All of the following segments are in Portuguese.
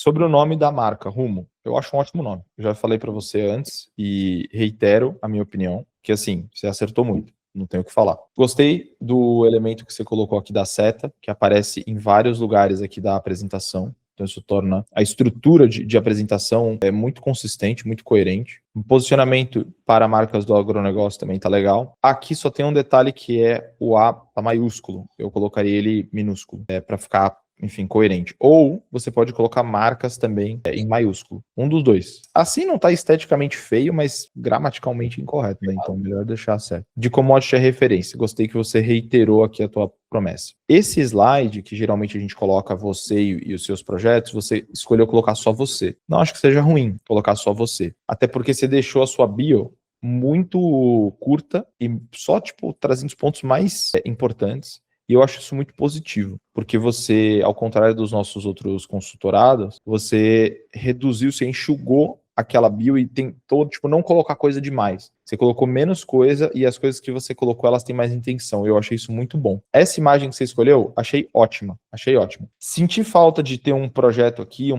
Sobre o nome da marca, Rumo, eu acho um ótimo nome. Eu já falei para você antes e reitero a minha opinião, que assim, você acertou muito, não tenho o que falar. Gostei do elemento que você colocou aqui da seta, que aparece em vários lugares aqui da apresentação. Então isso torna a estrutura de apresentação muito consistente, muito coerente. O posicionamento para marcas do agronegócio também está legal. Aqui só tem um detalhe que é o A tá maiúsculo. Eu colocaria ele minúsculo, para ficar, enfim, coerente. Ou você pode colocar marcas também em maiúsculo. Um dos dois. Assim não está esteticamente feio, mas gramaticalmente incorreto, né? Então melhor deixar certo. De commodity é referência. Gostei que você reiterou aqui a tua promessa. Esse slide, que geralmente a gente coloca você e os seus projetos, você escolheu colocar só você. Não acho que seja ruim colocar só você. Até porque você deixou a sua bio muito curta e só, tipo, trazendo os pontos mais importantes. E eu acho isso muito positivo, porque você, ao contrário dos nossos outros consultorados, você reduziu, você enxugou aquela bio e tentou, tipo, não colocar coisa demais. Você colocou menos coisa e as coisas que você colocou, elas têm mais intenção. Eu achei isso muito bom. Essa imagem que você escolheu, achei ótima. Achei ótima. Senti falta de ter um projeto aqui,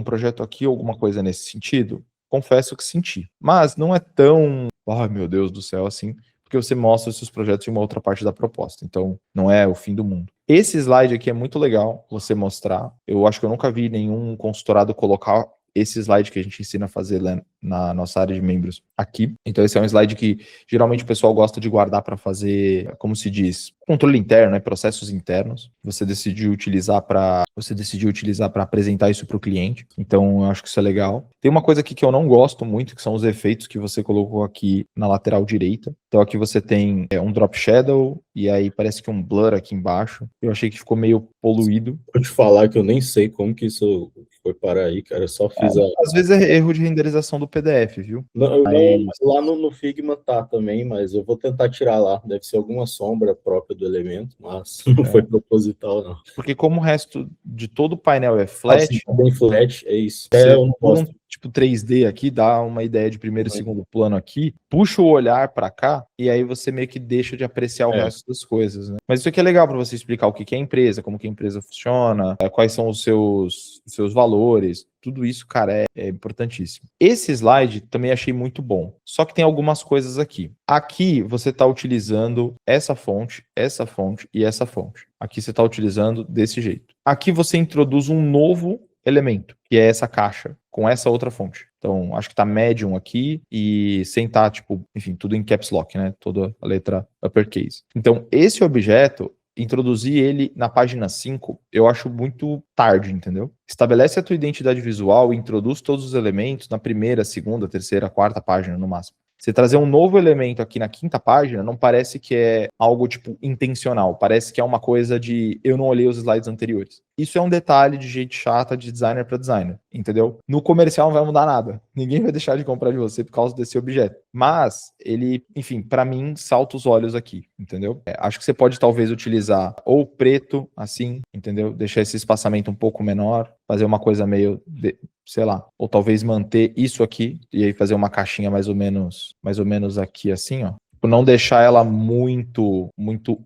alguma coisa nesse sentido? Confesso que senti. Mas não é tão, ai meu Deus do céu, assim, porque você mostra os seus projetos em uma outra parte da proposta. Então, não é o fim do mundo. Esse slide aqui é muito legal você mostrar. Eu acho que eu nunca vi nenhum consultorado colocar esse slide que a gente ensina a fazer na nossa área de membros aqui. Então, esse é um slide que geralmente o pessoal gosta de guardar para fazer, como se diz, controle interno, né, processos internos. Você decidiu utilizar para apresentar isso para o cliente. Então, eu acho que isso é legal. Tem uma coisa aqui que eu não gosto muito, que são os efeitos que você colocou aqui na lateral direita. Então, aqui você tem um drop shadow e aí parece que um blur aqui embaixo. Eu achei que ficou meio poluído. Vou te falar que eu nem sei como que isso foi parar aí, cara. Eu só fiz Às vezes é erro de renderização do PDF, viu? Não, lá no Figma tá também, mas eu vou tentar tirar lá. Deve ser alguma sombra própria do elemento, mas não foi proposital, não. Porque como o resto de todo o painel é flat, Tá bem flat, é isso. eu não gosto. Tipo 3D aqui, dá uma ideia de primeiro e segundo plano aqui, puxa o olhar para cá e aí você meio que deixa de apreciar o resto das coisas, né? Mas isso aqui é legal para você explicar o que é a empresa, como que a empresa funciona, quais são os seus valores, tudo isso, cara, é importantíssimo. Esse slide também achei muito bom, só que tem algumas coisas aqui. Aqui você está utilizando essa fonte e essa fonte. Aqui você está utilizando desse jeito. Aqui você introduz um novo elemento, que é essa caixa, com essa outra fonte. Então, acho que tá medium aqui e sem tá, tipo, enfim, tudo em caps lock, né? Toda a letra uppercase. Então, esse objeto, introduzir ele na página 5, eu acho muito tarde, entendeu? Estabelece a tua identidade visual e introduz todos os elementos na primeira, segunda, terceira, quarta página, no máximo. Você trazer um novo elemento aqui na quinta página não parece que é algo, tipo, intencional. Parece que é uma coisa de eu não olhei os slides anteriores. Isso é um detalhe de gente chata de designer para designer, entendeu? No comercial não vai mudar nada. Ninguém vai deixar de comprar de você por causa desse objeto. Mas ele, enfim, para mim, salta os olhos aqui, entendeu? Acho que você pode talvez utilizar ou preto, assim, entendeu? Deixar esse espaçamento um pouco menor, fazer uma coisa meio... sei lá, ou talvez manter isso aqui e aí fazer uma caixinha mais ou menos aqui assim, ó. Não deixar ela muito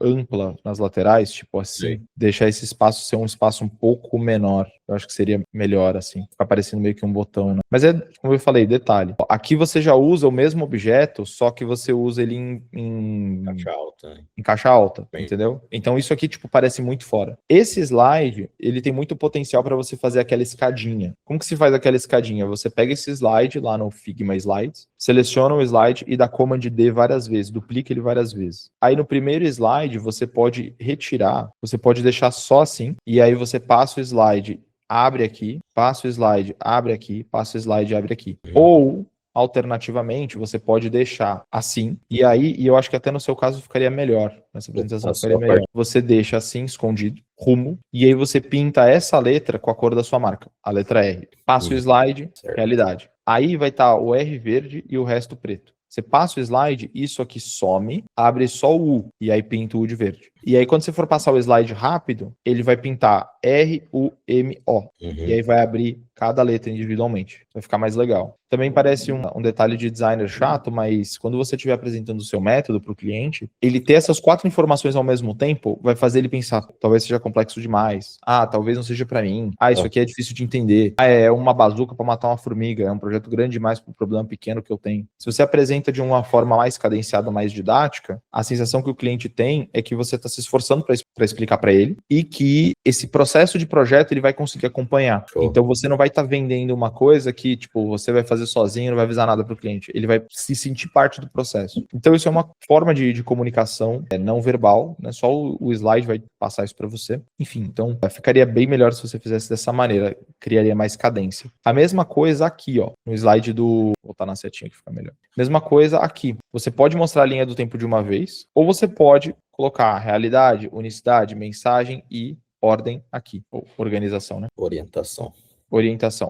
ampla nas laterais, tipo assim, sim. Deixar esse espaço ser um espaço um pouco menor. Eu acho que seria melhor assim, ficar parecendo meio que um botão, né? Mas é, como eu falei, detalhe. Aqui você já usa o mesmo objeto, só que você usa ele em caixa alta, né? Em caixa alta, entendeu? Então isso aqui, tipo, parece muito fora. Esse slide, ele tem muito potencial para você fazer aquela escadinha. Como que se faz aquela escadinha? Você pega esse slide lá no Figma Slides, seleciona o slide e dá Command D várias vezes, duplica ele várias vezes. Aí no primeiro slide, você pode retirar, você pode deixar só assim, e aí você passa o slide, abre aqui, passa o slide, abre aqui, passa o slide, abre aqui. Ou alternativamente, você pode deixar assim, e aí, e eu acho que até no seu caso ficaria melhor, nessa apresentação ficaria melhor. Você deixa assim, escondido, rumo, e aí você pinta essa letra com a cor da sua marca, a letra R. Passa o slide, realidade. Aí vai estar o R verde e o resto preto. Você passa o slide, isso aqui some, abre só o U, e aí pinta o U de verde. E aí, quando você for passar o slide rápido, ele vai pintar RUMO. E aí vai abrir cada letra individualmente. Vai ficar mais legal. Também parece um detalhe de designer chato, mas quando você estiver apresentando o seu método para o cliente, ele ter essas 4 informações ao mesmo tempo vai fazer ele pensar, talvez seja complexo demais. Ah, talvez não seja para mim. Ah, isso aqui é difícil de entender. Ah, é uma bazuca para matar uma formiga. É um projeto grande demais para um problema pequeno que eu tenho. Se você apresenta de uma forma mais cadenciada, mais didática, a sensação que o cliente tem é que você está se esforçando para explicar para ele e que esse processo de projeto ele vai conseguir acompanhar. Então você não vai estar vendendo uma coisa que, tipo, você vai fazer sozinho, não vai avisar nada para o cliente. Ele vai se sentir parte do processo. Então isso é uma forma de comunicação não verbal, né? Só o slide vai passar isso para você. Enfim, então ficaria bem melhor se você fizesse dessa maneira, criaria mais cadência. A mesma coisa aqui, ó, no slide do... Vou botar na setinha que fica melhor. Mesma coisa aqui. Você pode mostrar a linha do tempo de uma vez, ou você pode colocar realidade, unicidade, mensagem e ordem aqui, ou organização, né? Orientação.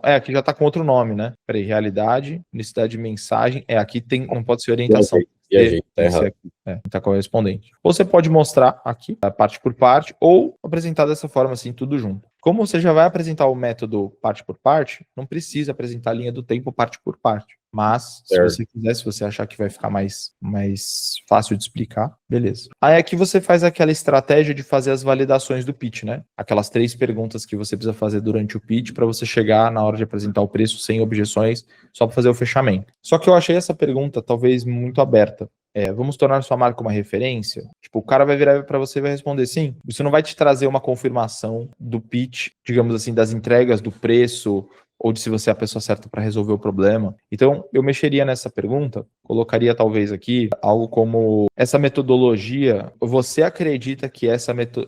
Aqui já tá com outro nome, né? Peraí, realidade, unicidade de mensagem. Aqui não pode ser orientação. Tá errado. Aqui, tá correspondente. Ou você pode mostrar aqui, parte por parte, ou apresentar dessa forma, assim, tudo junto. Como você já vai apresentar o método parte por parte, não precisa apresentar a linha do tempo parte por parte. Mas, se você quiser, se você achar que vai ficar mais fácil de explicar, beleza. Aí aqui você faz aquela estratégia de fazer as validações do pitch, né? Aquelas 3 perguntas que você precisa fazer durante o pitch para você chegar na hora de apresentar o preço sem objeções, só para fazer o fechamento. Só que eu achei essa pergunta talvez muito aberta. Vamos tornar sua marca uma referência? Tipo, o cara vai virar para você e vai responder sim. Isso não vai te trazer uma confirmação do pitch, digamos assim, das entregas, do preço, ou de se você é a pessoa certa para resolver o problema. Então, eu mexeria nessa pergunta, colocaria talvez aqui algo como essa metodologia, você acredita que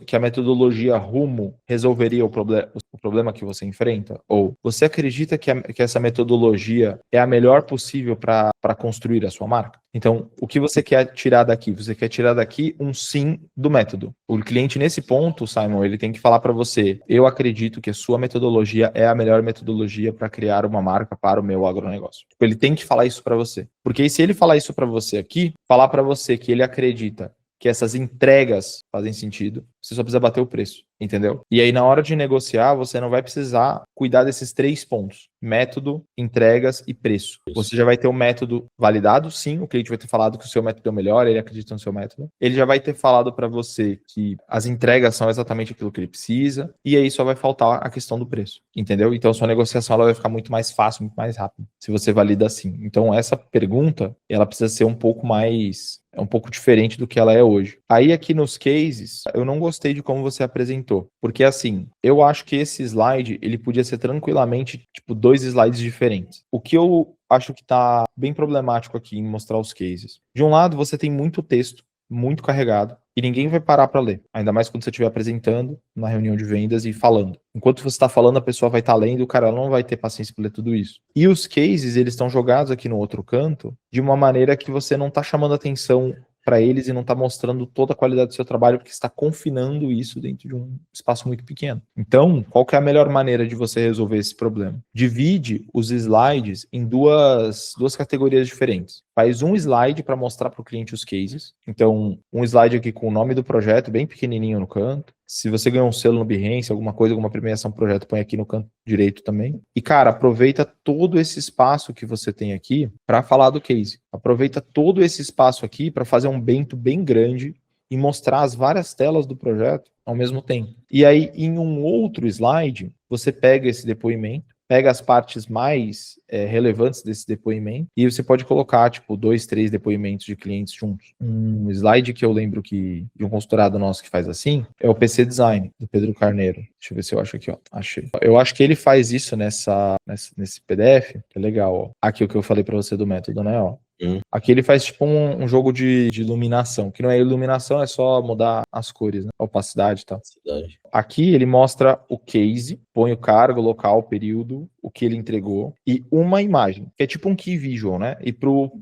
que a metodologia Rumo resolveria o problema que você enfrenta? Ou você acredita que essa metodologia é a melhor possível para construir a sua marca? Então, o que você quer tirar daqui? Você quer tirar daqui um sim do método. O cliente, nesse ponto, Simon, ele tem que falar para você, eu acredito que a sua metodologia é a melhor metodologia para criar uma marca para o meu agronegócio. Ele tem que falar isso para você. Porque se ele falar isso para você aqui, falar para você que ele acredita que essas entregas fazem sentido, você só precisa bater o preço, entendeu? E aí, na hora de negociar, você não vai precisar cuidar desses 3 pontos: método, entregas e preço. Você já vai ter o método validado, sim, o cliente vai ter falado que o seu método é o melhor, ele acredita no seu método. Ele já vai ter falado para você que as entregas são exatamente aquilo que ele precisa, e aí só vai faltar a questão do preço, entendeu? Então, sua negociação ela vai ficar muito mais fácil, muito mais rápida, se você valida assim. Então, essa pergunta, ela precisa ser um pouco diferente do que ela é hoje. Aí aqui nos cases, eu não gostei de como você apresentou, porque assim, eu acho que esse slide, ele podia ser tranquilamente, tipo, 2 slides diferentes. O que eu acho que tá bem problemático aqui em mostrar os cases. De um lado, você tem muito texto, muito carregado, e ninguém vai parar para ler. Ainda mais quando você estiver apresentando na reunião de vendas e falando. Enquanto você está falando, a pessoa vai estar lendo e o cara não vai ter paciência para ler tudo isso. E os cases, eles estão jogados aqui no outro canto de uma maneira que você não está chamando atenção para eles e não está mostrando toda a qualidade do seu trabalho, porque está confinando isso dentro de um espaço muito pequeno. Então, qual que é a melhor maneira de você resolver esse problema? Divide os slides em duas categorias diferentes. Faz um slide para mostrar para o cliente os cases. Então, um slide aqui com o nome do projeto, bem pequenininho no canto. Se você ganhou um selo no Behance, alguma coisa, alguma premiação pro projeto, põe aqui no canto direito também. E, cara, aproveita todo esse espaço que você tem aqui para falar do case. Aproveita todo esse espaço aqui para fazer um bento bem grande e mostrar as várias telas do projeto ao mesmo tempo. E aí, em um outro slide, você pega esse depoimento, pega as partes mais relevantes desse depoimento e você pode colocar, tipo, 2, 3 depoimentos de clientes juntos. Um slide que eu lembro que de um consultorado nosso que faz assim é o PC Design, do Pedro Carneiro. Deixa eu ver se eu acho aqui, ó. Achei. Eu acho que ele faz isso nesse PDF, que é legal, ó. Aqui o que eu falei para você do método, né, ó. Aqui ele faz tipo um jogo de iluminação, que não é iluminação, é só mudar as cores, né? A opacidade e tal. Aqui ele mostra o case, põe o cargo, local, o período, o que ele entregou e uma imagem, que é tipo um key visual, né? E pro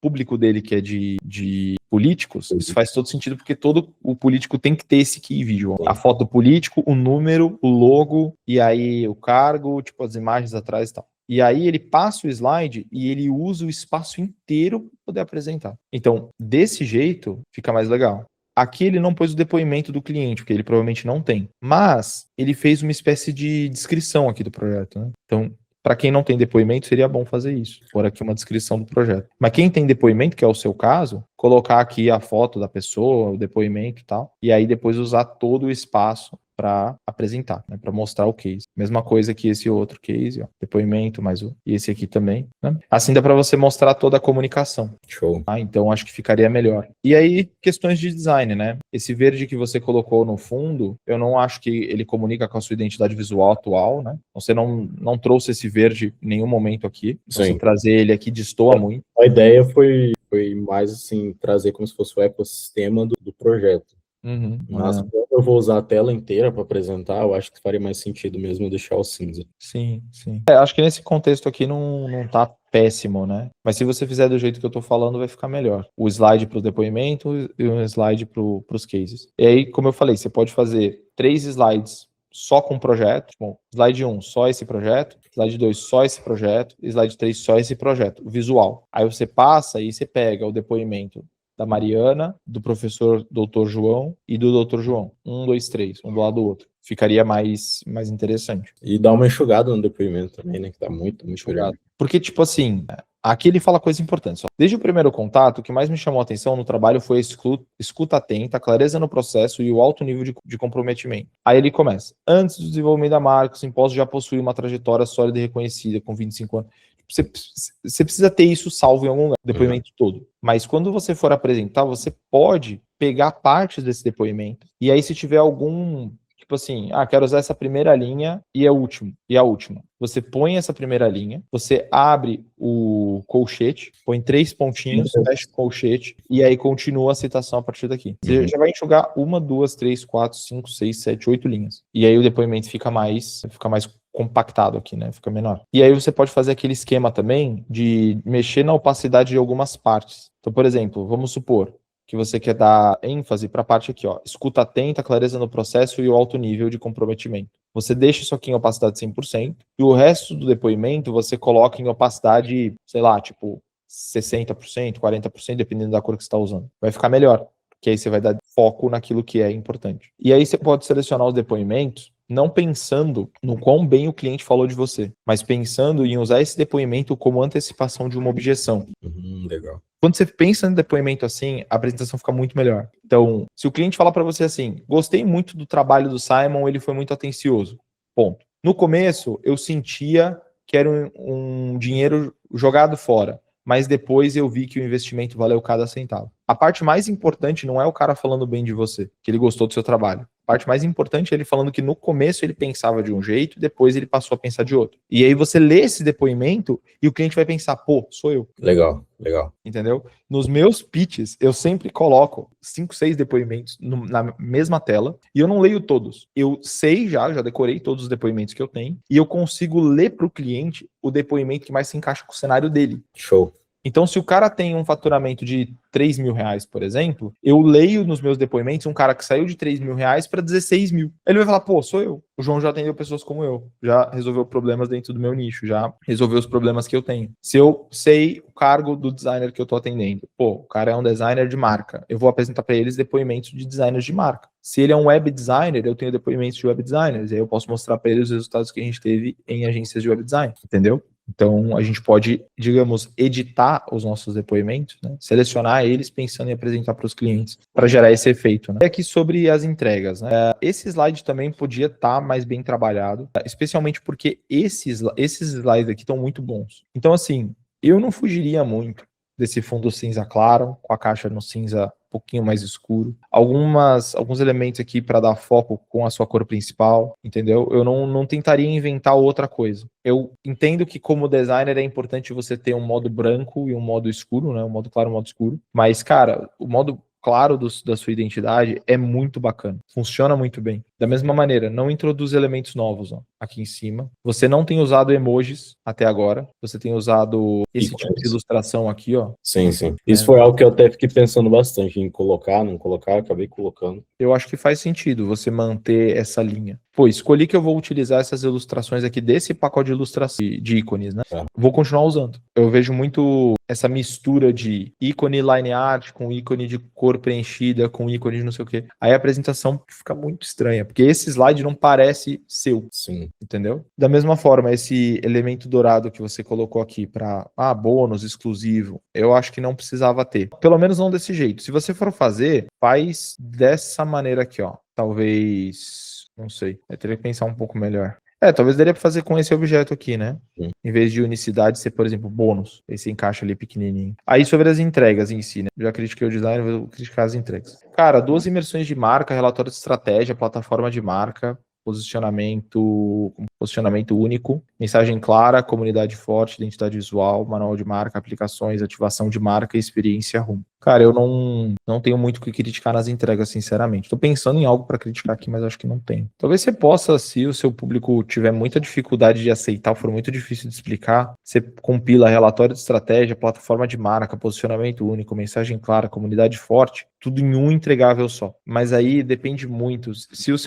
público dele que é de políticos, isso faz todo sentido porque todo o político tem que ter esse key visual. A foto do político, o número, o logo e aí o cargo, tipo as imagens atrás e tal. E aí ele passa o slide e ele usa o espaço inteiro para poder apresentar. Então, desse jeito, fica mais legal. aqui ele não pôs o depoimento do cliente, porque ele provavelmente não tem, mas ele fez uma espécie de descrição aqui do projeto, né? Então, para quem não tem depoimento, seria bom fazer isso, pôr aqui uma descrição do projeto. Mas quem tem depoimento, que é o seu caso, colocar aqui a foto da pessoa, o depoimento e tal, e aí depois usar todo o espaço para apresentar, né, para mostrar o case. Mesma coisa que esse outro case, ó, depoimento, mais um, e esse aqui também, né? Assim dá para você mostrar toda a comunicação. Show. Tá? Então acho que ficaria melhor. E aí, questões de design, né? Esse verde que você colocou no fundo, eu não acho que ele comunica com a sua identidade visual atual, né? Você não trouxe esse verde em nenhum momento aqui. Você trazer ele aqui destoa muito. A ideia foi mais assim, trazer como se fosse o ecossistema do projeto. Mas quando eu vou usar a tela inteira para apresentar, eu acho que faria mais sentido mesmo deixar o cinza. Sim, sim. Acho que nesse contexto aqui não tá péssimo, né? Mas se você fizer do jeito que eu tô falando, vai ficar melhor. O slide para o depoimento e um slide para os cases. E aí, como eu falei, você pode fazer 3 slides só com o projeto. Bom, slide 1, só esse projeto. Slide 2, só esse projeto. Slide 3, só esse projeto. Visual. Aí você passa e você pega o depoimento da Mariana, do professor Dr. João e do Dr. João. 1, 2, 3, um do lado do outro. Ficaria mais interessante. E dá uma enxugada no depoimento também, né? Que tá muito enxugado. Porque, tipo assim, aqui ele fala coisas importantes. Ó. Desde o primeiro contato, o que mais me chamou a atenção no trabalho foi a escuta atenta, a clareza no processo e o alto nível de comprometimento. Aí ele começa. Antes do desenvolvimento da marca, o Simpósio já possui uma trajetória sólida e reconhecida, com 25 anos. Você precisa ter isso salvo em algum lugar, o depoimento todo. Mas quando você for apresentar, você pode pegar partes desse depoimento. E aí, se tiver algum, tipo assim, quero usar essa primeira linha e a última. Você põe essa primeira linha, você abre o colchete, põe 3 pontinhos, fecha o colchete, e aí continua a citação a partir daqui. Você já vai enxugar 1, 2, 3, 4, 5, 6, 7, 8 linhas. E aí o depoimento fica mais compactado aqui, né? Fica menor. E aí você pode fazer aquele esquema também de mexer na opacidade de algumas partes. Então, por exemplo, vamos supor que você quer dar ênfase para a parte aqui, ó, escuta atenta, clareza no processo e o alto nível de comprometimento. Você deixa isso aqui em opacidade 100% e o resto do depoimento você coloca em opacidade, sei lá, tipo 60%, 40%, dependendo da cor que você está usando. Vai ficar melhor, porque aí você vai dar foco naquilo que é importante. E aí você pode selecionar os depoimentos não pensando no quão bem o cliente falou de você, mas pensando em usar esse depoimento como antecipação de uma objeção. Legal. Quando você pensa no depoimento assim, a apresentação fica muito melhor. Então, se o cliente falar para você assim, gostei muito do trabalho do Simon, ele foi muito atencioso. Ponto. No começo, eu sentia que era um dinheiro jogado fora, mas depois eu vi que o investimento valeu cada centavo. A parte mais importante não é o cara falando bem de você, que ele gostou do seu trabalho. A parte mais importante é ele falando que no começo ele pensava de um jeito, depois ele passou a pensar de outro. E aí você lê esse depoimento e o cliente vai pensar, pô, sou eu. Legal. Entendeu? Nos meus pitches, eu sempre coloco 5, 6 depoimentos na mesma tela e eu não leio todos. Eu sei já decorei todos os depoimentos que eu tenho e eu consigo ler para o cliente o depoimento que mais se encaixa com o cenário dele. Show. Então, se o cara tem um faturamento de 3 mil reais, por exemplo, eu leio nos meus depoimentos um cara que saiu de 3 mil reais para 16 mil. Ele vai falar, pô, sou eu. O João já atendeu pessoas como eu, já resolveu problemas dentro do meu nicho, já resolveu os problemas que eu tenho. Se eu sei o cargo do designer que eu tô atendendo, pô, o cara é um designer de marca, eu vou apresentar para eles depoimentos de designers de marca. Se ele é um web designer, eu tenho depoimentos de web designers, e aí eu posso mostrar para eles os resultados que a gente teve em agências de web design, entendeu? Então, a gente pode, digamos, editar os nossos depoimentos, né? Selecionar eles pensando em apresentar para os clientes, para gerar esse efeito. Né? E aqui sobre as entregas. Né? Esse slide também podia estar mais bem trabalhado, especialmente porque esses slides aqui estão muito bons. Então, assim, eu não fugiria muito desse fundo cinza claro, com a caixa no cinza um pouquinho mais escuro. Alguns elementos aqui para dar foco com a sua cor principal, entendeu? Eu não tentaria inventar outra coisa. Eu entendo que como designer é importante você ter um modo branco e um modo escuro, né? Um modo claro e um modo escuro. Mas, cara, o modo claro da sua identidade é muito bacana. Funciona muito bem. Da mesma maneira, não introduz elementos novos. Ó. aqui em cima. Você não tem usado emojis até agora. Você tem usado esse tipo de ilustração aqui, ó. Sim, sim. Isso foi algo que eu até fiquei pensando bastante em colocar, não colocar, acabei colocando. Eu acho que faz sentido você manter essa linha. Pô, escolhi que eu vou utilizar essas ilustrações aqui desse pacote de ilustração de ícones, né? Vou continuar usando. Eu vejo muito essa mistura de ícone line art com ícone de cor preenchida, com ícone de não sei o quê. Aí a apresentação fica muito estranha, porque esse slide não parece seu. Sim. Entendeu? Da mesma forma, esse elemento dourado que você colocou aqui para bônus exclusivo, eu acho que não precisava ter. Pelo menos não desse jeito. Se você for fazer, faz dessa maneira aqui, ó. Talvez, não sei, eu teria que pensar um pouco melhor. Talvez daria para fazer com esse objeto aqui, né? Sim. Em vez de unicidade ser, por exemplo, bônus. Esse encaixa ali pequenininho. Aí sobre as entregas em si, né? Já critiquei o design, vou criticar as entregas. Cara, 2 imersões de marca, relatório de estratégia, plataforma de marca, posicionamento único, mensagem clara, comunidade forte, identidade visual, manual de marca, aplicações, ativação de marca e experiência ruim. Cara, eu não tenho muito o que criticar nas entregas, sinceramente. Tô pensando em algo para criticar aqui, mas acho que não tem. Talvez você possa, se o seu público tiver muita dificuldade de aceitar, for muito difícil de explicar, você compila relatório de estratégia, plataforma de marca, posicionamento único, mensagem clara, comunidade forte, tudo em um entregável só. Mas aí depende muito. Se o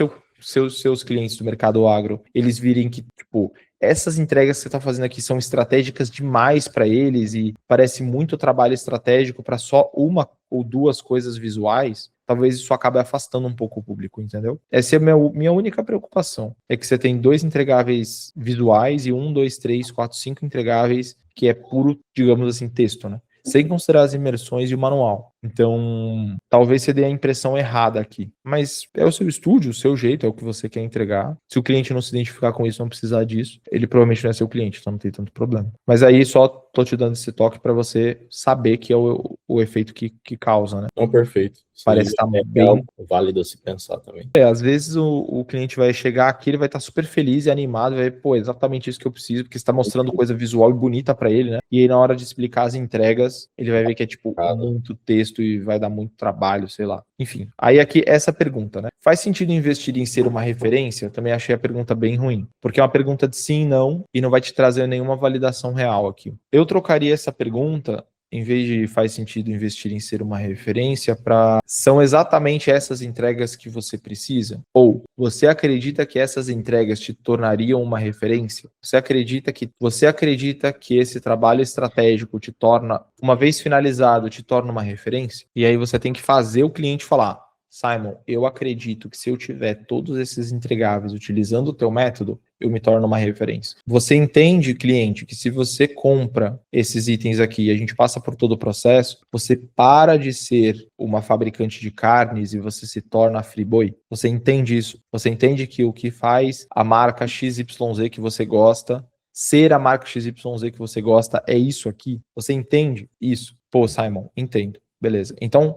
seus clientes do mercado agro, eles virem que, tipo, essas entregas que você está fazendo aqui são estratégicas demais para eles e parece muito trabalho estratégico para só uma ou duas coisas visuais, talvez isso acabe afastando um pouco o público, entendeu? Essa é a minha única preocupação. É que você tem 2 entregáveis visuais e 1, 2, 3, 4, 5 entregáveis que é puro, digamos assim, texto, né? Sem considerar as imersões e o manual. Então, talvez você dê a impressão errada aqui. Mas é o seu estúdio, o seu jeito, é o que você quer entregar. Se o cliente não se identificar com isso, não precisar disso, ele provavelmente não é seu cliente, então não tem tanto problema. Mas aí só tô te dando esse toque para você saber que é o efeito que causa, né? Não, perfeito. Parece estar bem algo válido a se pensar também. Às vezes o cliente vai chegar aqui, ele vai estar super feliz e animado, vai ver, pô, exatamente isso que eu preciso, porque você está mostrando coisa visual e bonita para ele, né? E aí na hora de explicar as entregas, ele vai ver que é tipo muito texto e vai dar muito trabalho, sei lá. Enfim, aí aqui essa pergunta, né? Faz sentido investir em ser uma referência? Eu também achei a pergunta bem ruim, porque é uma pergunta de sim e não e não vai te trazer nenhuma validação real aqui. Eu trocaria essa pergunta em vez de faz sentido investir em ser uma referência para são exatamente essas entregas que você precisa? Ou você acredita que essas entregas te tornariam uma referência? Você acredita que esse trabalho estratégico te torna, uma vez finalizado, te torna uma referência? E aí você tem que fazer o cliente falar: Simon, eu acredito que se eu tiver todos esses entregáveis utilizando o teu método, eu me torno uma referência. Você entende, cliente, que se você compra esses itens aqui e a gente passa por todo o processo, você para de ser uma fabricante de carnes e você se torna a Friboi? Você entende isso? Você entende que o que faz a marca XYZ que você gosta ser a marca XYZ que você gosta é isso aqui? Você entende isso? Pô, Simon, entendo. Beleza. Então,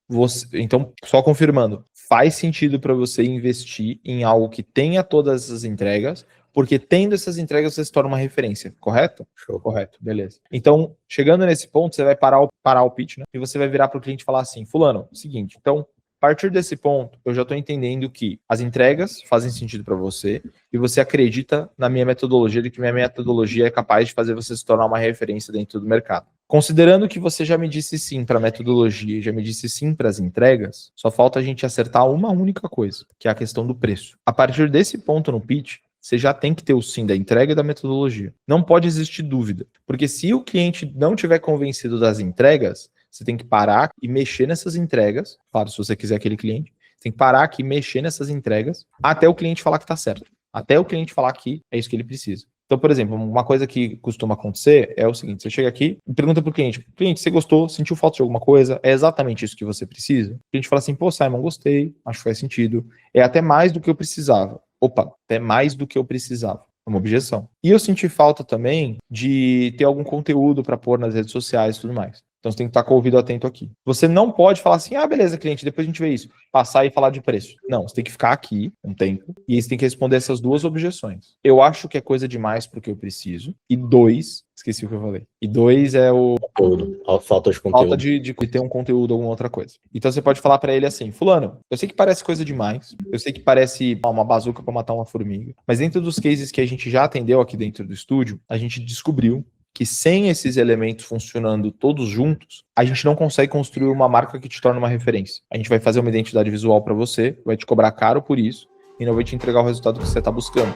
só confirmando, faz sentido para você investir em algo que tenha todas essas entregas, porque tendo essas entregas você se torna uma referência, correto? Show. Correto, beleza. Então, chegando nesse ponto, você vai parar o pitch, né? E você vai virar para o cliente e falar assim: fulano, seguinte, então, a partir desse ponto, eu já estou entendendo que as entregas fazem sentido para você e você acredita na minha metodologia, de que minha metodologia é capaz de fazer você se tornar uma referência dentro do mercado. Considerando que você já me disse sim para a metodologia e já me disse sim para as entregas, só falta a gente acertar uma única coisa, que é a questão do preço. A partir desse ponto no pitch, você já tem que ter o sim da entrega e da metodologia. Não pode existir dúvida, porque se o cliente não tiver convencido das entregas, você tem que parar e mexer nessas entregas. Claro, se você quiser aquele cliente, você tem que parar aqui e mexer nessas entregas até o cliente falar que está certo. Até o cliente falar que é isso que ele precisa. Então, por exemplo, uma coisa que costuma acontecer é o seguinte: você chega aqui e pergunta para o cliente, você gostou, sentiu falta de alguma coisa? É exatamente isso que você precisa? O cliente fala assim: pô, Simon, gostei, acho que faz sentido. É até mais do que eu precisava. Opa, até mais do que eu precisava. É uma objeção. E eu senti falta também de ter algum conteúdo para pôr nas redes sociais e tudo mais. Então você tem que estar com o ouvido atento aqui. Você não pode falar assim, beleza, cliente, depois a gente vê isso. Passar e falar de preço. Não, você tem que ficar aqui um tempo e aí você tem que responder essas duas objeções. Eu acho que é coisa demais porque eu preciso. E 2, esqueci o que eu falei. E 2 é o... Falta de conteúdo. Falta de ter um conteúdo, alguma outra coisa. Então você pode falar pra ele assim, fulano, eu sei que parece coisa demais, eu sei que parece uma bazuca pra matar uma formiga, mas dentro dos cases que a gente já atendeu aqui dentro do estúdio, a gente descobriu que sem esses elementos funcionando todos juntos, a gente não consegue construir uma marca que te torne uma referência. A gente vai fazer uma identidade visual pra você, vai te cobrar caro por isso, e não vai te entregar o resultado que você tá buscando.